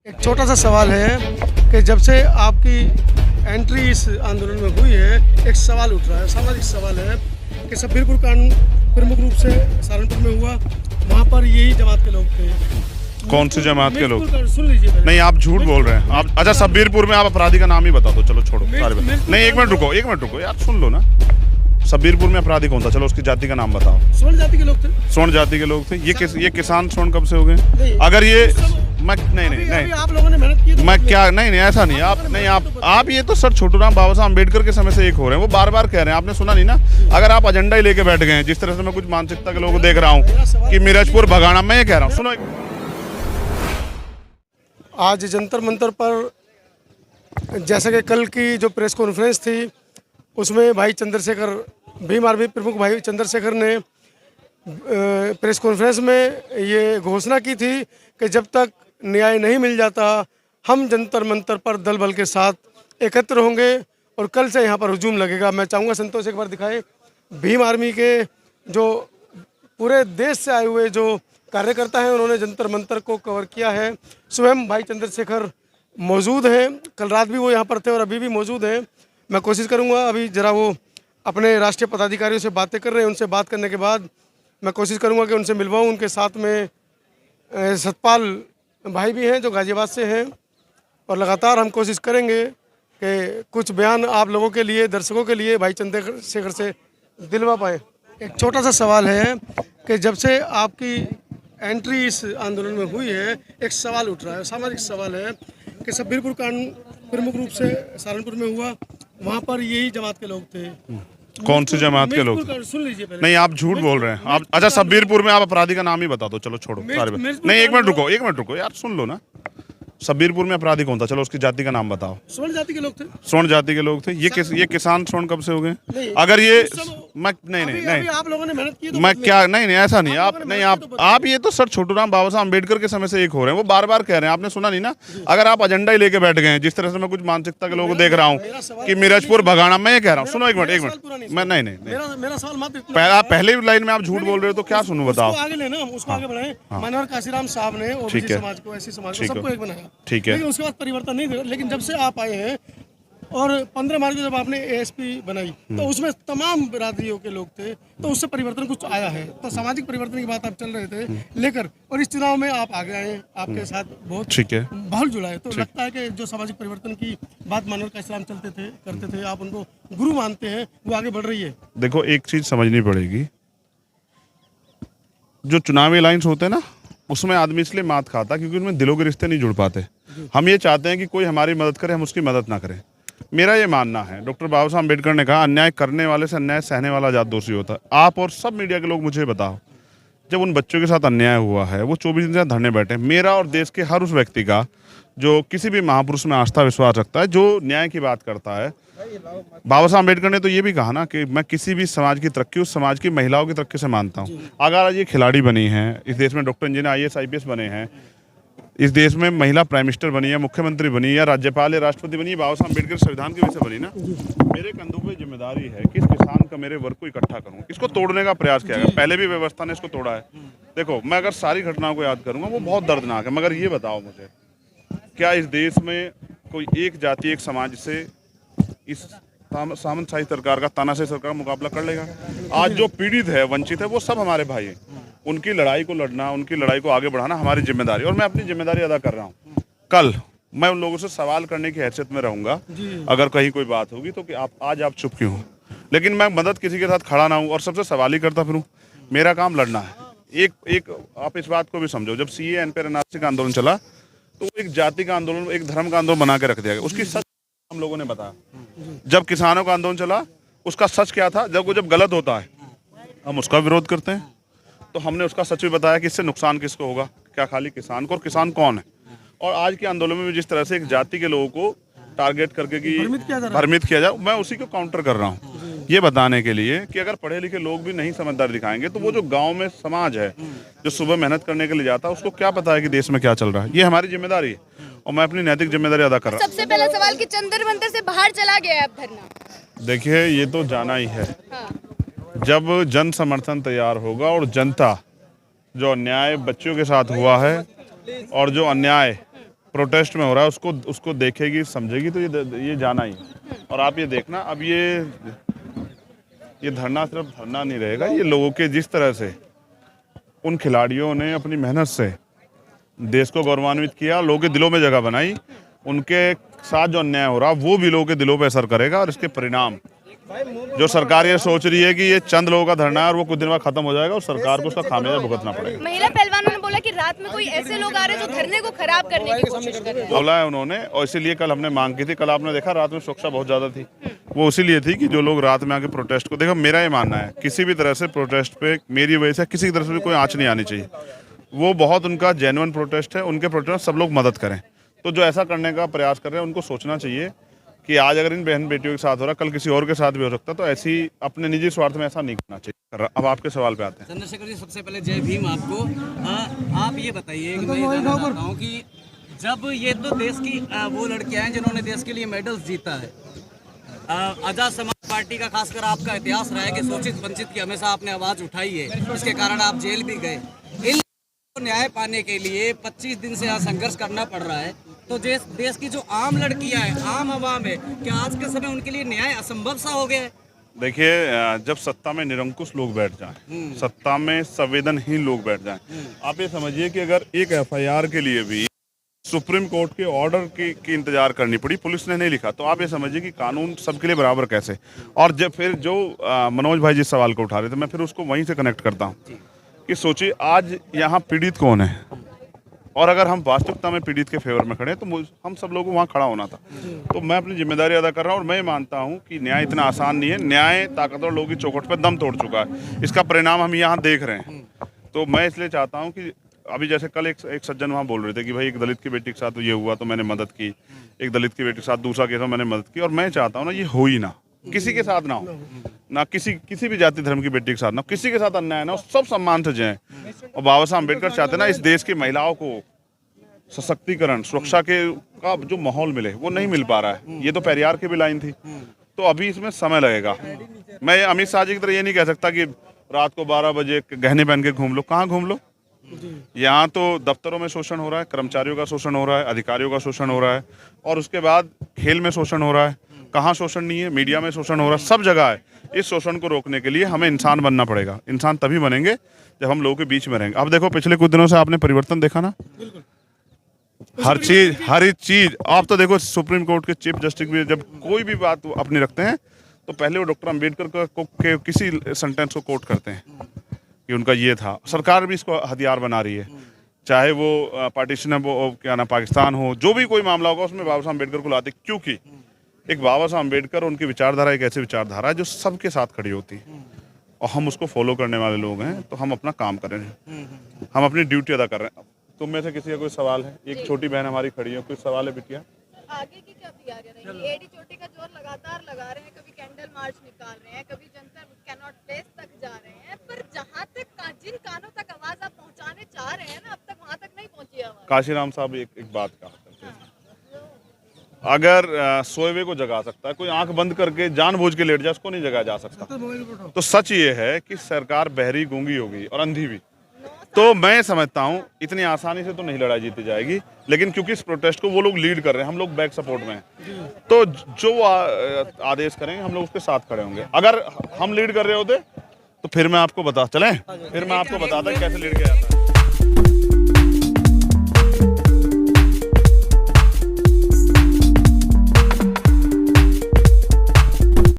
एक छोटा सा सवाल है कि जब से आपकी एंट्री इस आंदोलन में हुई है, एक सवाल उठ रहा है, सामाजिक सवाल है कि सब्बीरपुर कांड प्रमुख रूप से सहारनपुर में हुआ। वहाँ पर यही जमात के लोग थे। कौन सी जमात के लोग? सुन लीजिए पहले। नहीं, आप झूठ बोल रहे हैं। आप अच्छा, सब्बीरपुर में आप अपराधी का नाम ही बता दो। चलो छोड़ो सारे नहीं, एक मिनट रुको यार, सुन लो ना। सब्बीरपुर में अपराधी कौन था? चलो उसकी जाति का नाम बताओ। स्वर्ण जाति के लोग थे। स्वर्ण जाति के लोग थे। ये किसान स्वर्ण कब से हो गए? अगर ये नहीं, आप लोगों ने मेहनत की। मैं क्या नहीं, ऐसा नहीं। आप ये तो सर छोटूराम बाबा साहब अम्बेडकर के समय से एक हो रहे हैं। वो बार बार कह रहे हैं, आपने सुना नहीं ना? अगर आप एजेंडा ही लेके बैठ गए हैं, जिस तरह से मैं कुछ मानसिकता के लोगों को देख रहा हूँ कि मिर्जपुर भगाना, मैं ये कह रहा हूँ, सुनो। आज जंतर मंतर पर जैसा कि कल की जो प्रेस कॉन्फ्रेंस थी, उसमें भाई चंद्रशेखर, भीम आर्मी प्रमुख भाई चंद्रशेखर ने प्रेस कॉन्फ्रेंस में ये घोषणा की थी कि जब तक न्याय नहीं मिल जाता, हम जंतर मंतर पर दल बल के साथ एकत्र होंगे और कल से यहाँ पर हुजूम लगेगा। मैं चाहूँगा संतोष एक बार दिखाए। भीम आर्मी के जो पूरे देश से आए हुए जो कार्यकर्ता हैं, उन्होंने जंतर मंतर को कवर किया है। स्वयं भाई चंद्रशेखर मौजूद हैं, कल रात भी वो यहाँ पर थे और अभी भी मौजूद हैं। मैं कोशिश करूँगा, अभी ज़रा वो अपने राष्ट्रीय पदाधिकारियों से बातें कर रहे हैं, उनसे बात करने के बाद मैं कोशिश करूँगा कि उनसे मिलवाऊँ। उनके साथ में सतपाल भाई भी हैं जो गाज़ियाबाद से हैं, और लगातार हम कोशिश करेंगे कि कुछ बयान आप लोगों के लिए, दर्शकों के लिए भाई चंद्रशेखर से दिलवा पाएँ। एक छोटा सा सवाल है कि जब से आपकी एंट्री इस आंदोलन में हुई है, एक सवाल उठ रहा है, सामाजिक सवाल है कि सब्बीरपुर कांड प्रमुख रूप से सहारनपुर में हुआ। वहाँ पर यही जमात के लोग थे। कौन सी जमात के लोग? सुन लीजिए पहले। नहीं, आप झूठ बोल रहे हैं। आप अच्छा, सब्बीरपुर में आप अपराधी का नाम ही बता दो। चलो छोड़ो सारे नहीं, एक मिनट रुको यार, सुन लो ना। सब्बीरपुर में अपराधी कौन था? चलो उसकी जाति का नाम बताओ। स्वर्ण जाति के लोग थे। स्वर्ण जाति के लोग थे। ये किसान स्वर्ण कब से हो गए? अगर ये नहीं, आप लोगों ने मेहनत की। मैं क्या नहीं, ऐसा नहीं। आप ये तो सर छोटूराम बाबा साहब अम्बेडकर के समय से एक हो रहे हैं। वो बार बार कह रहे हैं, आपने सुना नहीं ना? अगर आप एजेंडा ही लेके बैठ गए हैं, जिस तरह से मैं कुछ मानसिकता के लोगों को देख रहा हूँ कि मिर्जपुर भगाना, मैं ये कह रहा हूँ, सुनो एक मिनट। मैं नहीं, मेरा सवाल मत। आप पहले लाइन में आप झूठ बोल रहे हो तो क्या सुनूं, बताओ। आगे लेना, उसको आगे बढ़ाएं। मनोहर काशीराम साहब ने ओबीसी समाज को, ऐसी समाज को, सबको एक बनाया। ठीक है, लेकिन उसके बाद परिवर्तन नहीं दिया। लेकिन जब से आप आए हैं और 15 मार्च को जब आपने एएसपी बनाई, तो उसमें तमाम बिरादरियों के लोग थे, तो उससे परिवर्तन कुछ आया है। तो सामाजिक परिवर्तन की बात आप चल रहे थे लेकर, और इस चुनाव में आप आगे आए, आपके साथ बहुत ठीक है, माहौल जुड़ा है। तो लगता है कि जो सामाजिक परिवर्तन की बात मनोहर काशीराम करते थे, आप उनको गुरु मानते हैं, वो आगे बढ़ रही है। देखो, एक चीज समझनी पड़ेगी। जो चुनावी अलायंस होते हैं ना, उसमें आदमी इसलिए मात खाता क्योंकि उनमें दिलों के रिश्ते नहीं जुड़ पाते। हम ये चाहते हैं कि कोई हमारी मदद करे, हम उसकी मदद ना करें। मेरा ये मानना है, डॉक्टर बाबा साहब अम्बेडकर ने कहा, अन्याय करने वाले से अन्याय सहने वाला आजाद दोषी होता है। आप और सब मीडिया के लोग मुझे बताओ, जब उन बच्चों के साथ अन्याय हुआ है, वो 24 दिन से धरने बैठे। मेरा और देश के हर उस व्यक्ति का जो किसी भी महापुरुष में आस्था विश्वास रखता है, जो न्याय की बात करता है, बाबा साहब अम्बेडकर ने तो ये भी कहा ना कि मैं किसी भी समाज की तरक्की उस समाज की महिलाओं की तरक्की से मानता हूँ। अगर आज ये खिलाड़ी बनी हैं इस देश में, डॉक्टर इंजीनियर IAS IPS बने हैं इस देश में, महिला प्राइम मिनिस्टर बनी है, मुख्यमंत्री बनी या राज्यपाल या राष्ट्रपति बनी, बाबा साहब अम्बेडकर संविधान की वजह से बनी ना। मेरे कंधों पे जिम्मेदारी है कि इस किसान का, मेरे वर्ग को इकट्ठा करूँ, इसको तोड़ने का प्रयास किया गया। पहले भी व्यवस्था ने इसको तोड़ा है। देखो, मैं अगर सारी घटनाओं को याद करूँगा, वो बहुत दर्दनाक है। मगर ये बताओ मुझे, क्या इस देश में कोई एक जाति, एक समाज से इस सामंतशाही सरकार का, तानाशाही सरकार का मुकाबला कर लेगा? आज जो पीड़ित है, वंचित है, वो सब हमारे भाई हैं। उनकी लड़ाई को लड़ना, उनकी लड़ाई को आगे बढ़ाना हमारी जिम्मेदारी, और मैं अपनी जिम्मेदारी अदा कर रहा हूँ। कल मैं उन लोगों से सवाल करने की हैसियत में रहूंगा, अगर कहीं कोई बात होगी तो कि आज आप चुप क्यों हो। लेकिन मैं मदद किसी के साथ खड़ा ना हूँ और सबसे सवाल ही करता फिरूं। मेरा काम लड़ना है। एक आप इस बात को भी समझो, जब CAA NPR NRC का आंदोलन चला, तो एक जाति का आंदोलन, एक धर्म का आंदोलन बना के रख दिया गया। उसकी सच हम लोगों ने बताया। जब किसानों का आंदोलन चला, उसका सच क्या था? जब गलत होता है हम उसका विरोध करते हैं, तो हमने उसका सच भी बताया कि इससे नुकसान किसको होगा, क्या खाली किसान को, और किसान कौन है। और आज के आंदोलन में जिस तरह से एक जाति के लोगों को टारगेट करके कि भ्रमित किया जाए, मैं उसी को काउंटर कर रहा हूँ, ये बताने के लिए कि अगर पढ़े लिखे लोग भी नहीं समझदारी दिखाएंगे, तो वो जो गांव में समाज है, जो सुबह मेहनत करने के लिए जाता है, उसको क्या पता है कि देश में क्या चल रहा है। ये हमारी जिम्मेदारी है और मैं अपनी नैतिक जिम्मेदारी अदा कर रहा हूँ। सबसे पहला सवाल कि जंतर मंतर से बाहर चला गया है अब धरना। देखिए, ये तो जाना ही है। जब जन समर्थन तैयार होगा और जनता, जो अन्याय बच्चों के साथ हुआ है और जो अन्याय प्रोटेस्ट में हो रहा है उसको उसको देखेगी समझेगी तो ये जाना ही। और आप ये देखना अब ये धरना सिर्फ धरना नहीं रहेगा, ये लोगों के जिस तरह से उन खिलाड़ियों ने अपनी मेहनत से देश को गौरवान्वित किया, लोगों के दिलों में जगह बनाई, उनके साथ जो अन्याय हो रहा वो भी लोगों के दिलों पे असर करेगा। और इसके परिणाम जो सरकार ये सोच रही है कि ये चंद लोगों का धरना है और वो कुछ दिन बाद खत्म हो जाएगा और सरकार को उसका खामियाजा भुगतना पड़ेगा। महिला पहलवानों ने बोला कि रात में कोई ऐसे लोग आ रहे हैं जो धरने को खराब करने की कोशिश कर रहे हैं। बोला है उन्होंने, और इसीलिए कल हमने मांग की थी। कल आपने देखा रात में सुरक्षा बहुत ज्यादा थी, वो इसीलिए थी कि जो लोग रात में आके प्रोटेस्ट को देखो। मेरा ये मानना है किसी भी तरह से प्रोटेस्ट पे मेरी वजह से किसी की तरफ से भी कोई आँच नहीं आनी चाहिए। वो बहुत उनका जेन्युइन प्रोटेस्ट है, उनके प्रोटेस्ट में सब लोग मदद करें। तो जो ऐसा करने का प्रयास कर रहे हैं उनको सोचना चाहिए कि आज अगर इन बहन बेटियों के साथ हो रहा, कल किसी और के साथ भी हो सकता, तो ऐसी अपने निजी स्वार्थ में ऐसा नहीं करना चाहिए। अब आपके सवाल पे आते हैं। चंद्रशेखर जी, सबसे पहले जय भीम आपको। आप ये बताइए कि मैं ये जानना चाहता हूँ कि जब ये तो देश की वो लड़कियां हैं जिन्होंने देश के लिए मेडल्स जीता है, आजाद समाज पार्टी का खासकर आपका इतिहास रहा है कि शोषित वंचित की हमेशा आपने आवाज उठाई है, इसके कारण आप जेल भी गए। इन न्याय पाने के लिए 25 दिन से यहाँ संघर्ष करना पड़ रहा है, तो देश की जो आम लड़कियां हैं, आम आवाम है, क्या आज के समय उनके लिए न्याय असंभव सा हो गया है? देखिए, जब सत्ता में निरंकुश लोग बैठ जाएं, सत्ता में संवेदनहीन लोग बैठ जाएं, आप ये समझिए कि अगर एक एफआईआर के लिए भी सुप्रीम कोर्ट के ऑर्डर की इंतजार करनी पड़ी, पुलिस ने नहीं लिखा, तो आप ये समझिए कि कानून सबके लिए बराबर कैसे। और जब फिर जो मनोज भाई जिस सवाल को उठा रहे थे, मैं फिर उसको वहीं से कनेक्ट करता हूँ कि सोचिए आज यहाँ पीड़ित कौन है, और अगर हम वास्तविकता में पीड़ित के फेवर में खड़े तो हम सब लोगों को वहाँ खड़ा होना था। तो मैं अपनी जिम्मेदारी अदा कर रहा हूँ और मैं मानता हूँ कि न्याय इतना आसान नहीं है। न्याय ताकतवर लोगों की चौखट पर दम तोड़ चुका है, इसका परिणाम हम यहाँ देख रहे हैं। तो मैं इसलिए चाहता हूँ कि अभी जैसे कल एक सज्जन वहाँ बोल रहे थे कि भाई एक दलित की बेटी के साथ ये हुआ तो मैंने मदद की, एक दलित की बेटी के साथ दूसरा केस में मैंने मदद की। और मैं चाहता हूँ ना ये हो ही ना, किसी के साथ ना हो, ना किसी भी जाति धर्म की बेटी के साथ ना, किसी के साथ अन्याय ना हो, सब सम्मान से जाए। और बाबा साहब अम्बेडकर चाहते ना इस देश की महिलाओं को सशक्तिकरण, सुरक्षा का जो माहौल मिले, वो नहीं मिल पा रहा है। ये तो पेरियार की भी लाइन थी, तो अभी इसमें समय लगेगा। मैं अमित शाह जी की तरह ये नहीं कह सकता कि रात को 12 बजे गहने पहन के घूम लो। कहाँ घूम लो? यहाँ तो दफ्तरों में शोषण हो रहा है, कर्मचारियों का शोषण हो रहा है, अधिकारियों का शोषण हो रहा है, और उसके बाद खेल में शोषण हो रहा है। कहाँ शोषण नहीं है? मीडिया में शोषण हो रहा है, सब जगह है। इस शोषण को रोकने के लिए हमें इंसान बनना पड़ेगा। इंसान तभी बनेंगे जब हम लोगों के बीच में रहेंगे। अब देखो पिछले कुछ दिनों से आपने परिवर्तन देखा ना, हर एक चीज। आप तो देखो सुप्रीम कोर्ट के चीफ जस्टिस भी जब कोई भी बात अपनी रखते हैं तो पहले वो डॉक्टर अम्बेडकर के किसी सेंटेंस को कोट करते हैं कि उनका ये था। सरकार भी इसको हथियार बना रही है, चाहे वो पार्टीशन है, वो क्या ना पाकिस्तान हो, जो भी कोई मामला होगा उसमें बाबा साहब अम्बेडकर को लाते, क्योंकि एक बाबा साहब अम्बेडकर, उनकी विचारधारा एक ऐसी विचारधारा है जो सबके साथ खड़ी होती है, और हम उसको फॉलो करने वाले लोग हैं। तो हम अपना काम कर रहे हैं, हम अपनी ड्यूटी अदा कर रहे हैं। तुम में से किसी का कोई सवाल है? एक छोटी बहन हमारी खड़ी है, कोई सवाल है बिटिया? आगे की क्या तैयारी रहेगी? एडी चोटी का जोर लगातार लगा रहे हैं, कभी कैंडल मार्च निकाल रहे हैं, कभी जनता कैनॉट प्लेस तक जा रहे हैं, पर जहां तक जिन कानों तक आवाज आप पहुंचाने चाह रहे हैं ना, अब तक वहां तक नहीं पहुंची आवाज। काशीराम साहब एक बात कहा करते थे, अगर सोए हुए को जगा सकता है कोई, आंख बंद करके जानबूझ के लेट जाए उसको नहीं जगाया जा सकता। तो सच ये है कि सरकार बहरी, गूंगी होगी और अंधी भी। तो मैं समझता हूँ इतनी आसानी से तो नहीं लड़ाई जीती जाएगी, लेकिन क्योंकि इस प्रोटेस्ट को वो लोग लीड कर रहे हैं, हम लोग बैक सपोर्ट में हैं, तो जो आदेश करेंगे हम लोग उसके साथ खड़े होंगे। अगर हम लीड कर रहे होते तो फिर मैं आपको बताता कैसे लीड किया जाता है।